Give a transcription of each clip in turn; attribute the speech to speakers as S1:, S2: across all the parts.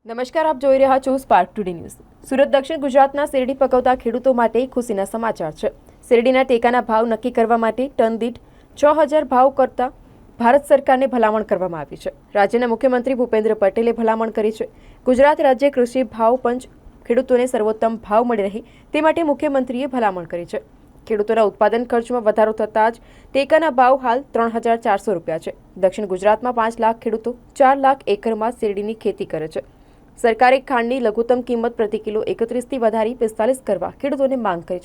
S1: નમસ્કાર, આપ જોઈ રહ્યા છો સ્પાર્ક ટુડે ન્યૂઝ। સુરત દક્ષિણ ગુજરાતના શેરડી પકવતા ખેડૂતો માટે ખુશીના સમાચાર છે। શેરડીના ટેકાના ભાવ નક્કી કરવા માટે ટન દીઠ 6000 ભાવ કરતા ભારત સરકારને ભલામણ કરવામાં આવી છે। રાજ્યના મુખ્યમંત્રી ભૂપેન્દ્ર પટેલે ભલામણ કરી છે। ગુજરાત રાજ્ય કૃષિ ભાવ પંચ ખેડૂતોને સર્વોત્તમ ભાવ મળી રહે તે માટે મુખ્યમંત્રીએ ભલામણ કરી છે। ખેડૂતોના ઉત્પાદન ખર્ચમાં વધારો થતાં જ ટેકાના ભાવ હાલ 3400 રૂપિયા છે। દક્ષિણ ગુજરાતમાં 5 લાખ ખેડૂતો 4 લાખ એકરમાં શેરડીની ખેતી કરે છે। સરકારે ખાંડની લઘુત્તમ કિંમત પ્રતિ કિલો 31 થી વધારી 45 કરવા ખેડૂતોને માંગ કરી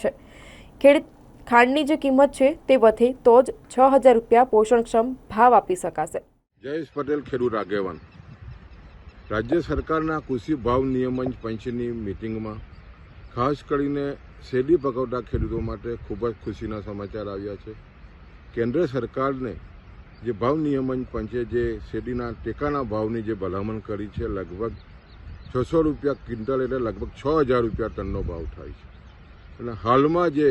S1: છે। ખાંડની જે કિંમત છે તે વધે તો જ 6000 રૂપિયા પોષણક્ષમ ભાવ આપી શકાશે।
S2: જયેશ પટેલ, ખેડૂત આગેવાન। રાજ્ય સરકારના કૃષિ ભાવ નિયમન પંચની મિટિંગમાં ખાસ કરીને શેરડી પકવતા ખેડૂતો માટે ખૂબ જ ખુશીના સમાચાર આવ્યા છે। કેન્દ્ર સરકારને જે ભાવ નિયમન પંચે જે શેરડીના ટેકાના ભાવની જે ભલામણ કરી છે, લગભગ 600 રૂપિયા ક્વિન્ટલ એટલે લગભગ 6000 રૂપિયા ટનનો ભાવ થાય છે। અને હાલમાં જે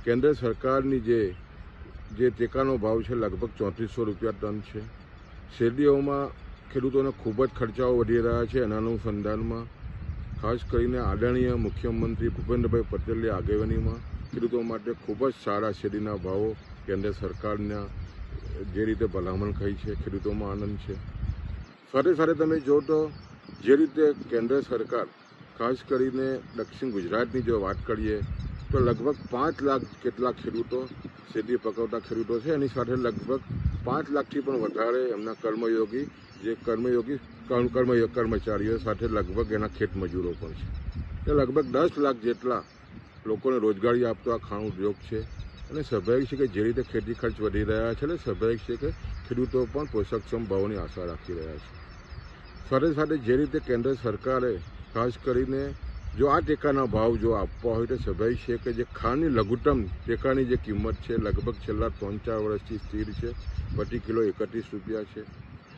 S2: કેન્દ્ર સરકારની જે ટેકાનો ભાવ છે લગભગ 3400 રૂપિયા ટન છે। શેરડીઓમાં ખેડૂતોને ખૂબ જ ખર્ચાઓ વધી રહ્યા છે। એના અનુસંધાનમાં ખાસ કરીને આદરણીય મુખ્યમંત્રી ભૂપેન્દ્રભાઈ પટેલની આગેવાનીમાં ખેડૂતો માટે ખૂબ જ સારા શેરડીના ભાવો કેન્દ્ર સરકારના જે રીતે ભલામણ કરી છે, ખેડૂતોમાં આનંદ છે। સાથે સાથે તમે જો તો જે રીતે કેન્દ્ર સરકાર ખાસ કરીને દક્ષિણ ગુજરાતની જો વાત કરીએ તો લગભગ 5 લાખ કેટલા ખેડૂતો શેરડી પકવતા ખેડૂતો છે। એની સાથે લગભગ 5 લાખથી પણ વધારે એમના કર્મયોગી કર્મચારીઓ સાથે લગભગ એના ખેત મજૂરો પણ છે। એ લગભગ 10 લાખ જેટલા લોકોને રોજગારી આપતો આ ખાણ ઉદ્યોગ છે। અને સ્વાભાવિક છે કે જે રીતે ખેતી ખર્ચ વધી રહ્યા છે એટલે સ્વાભાવિક છે કે ખેડૂતો પણ પોષકક્ષમ ભાવોની આશા રાખી રહ્યા છે। સાથે સાથે જે રીતે કેન્દ્ર સરકારે ખાસ કરીને જો આ ટેકાના ભાવ જો આપવા હોય તો સ્વાભાવિક છે કે જે ખાંડની લઘુત્તમ ટેકાની જે કિંમત છે લગભગ છેલ્લા 3-4 વર્ષથી સ્થિર છે, પ્રતિ કિલો 31 રૂપિયા છે।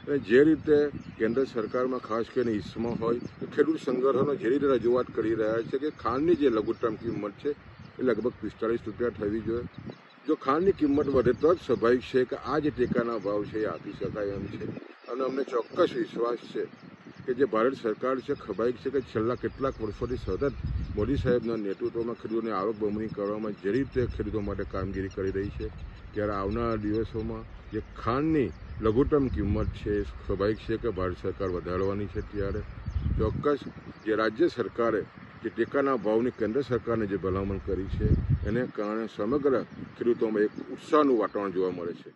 S2: અને જે રીતે કેન્દ્ર સરકારમાં ખાસ કરીને ઈસમા હોય તો ખેડૂત સંગઠનો જે રીતે રજૂઆત કરી રહ્યા છે કે ખાંડની જે લઘુત્તમ કિંમત છે એ લગભગ 45 રૂપિયા થવી જોઈએ। જો ખાંડની કિંમત વધે તો જ સ્વાભાવિક છે કે આ જે ટેકાના ભાવ છે એ આપી શકાય એમ છે। અને અમને ચોક્કસ વિશ્વાસ છે કે જે ભારત સરકાર છે, સ્વાભાવિક છે કે છેલ્લા કેટલાક વર્ષોથી સતત મોદી સાહેબના નેતૃત્વમાં ખેડૂતોની આવક બમણી કરવામાં જે રીતે ખેડૂતો માટે કામગીરી કરી રહી છે, ત્યારે આવનારા દિવસોમાં જે ખાંડની લઘુત્તમ કિંમત છે સ્વાભાવિક છે કે ભારત સરકાર વધારવાની છે। ત્યારે ચોક્કસ જે રાજ્ય સરકારે જે ટેકાના ભાવની કેન્દ્ર સરકારને જે ભલામણ કરી છે એને કારણે સમગ્ર ખેડૂતોમાં એક ઉત્સાહનું વાતાવરણ જોવા મળે છે।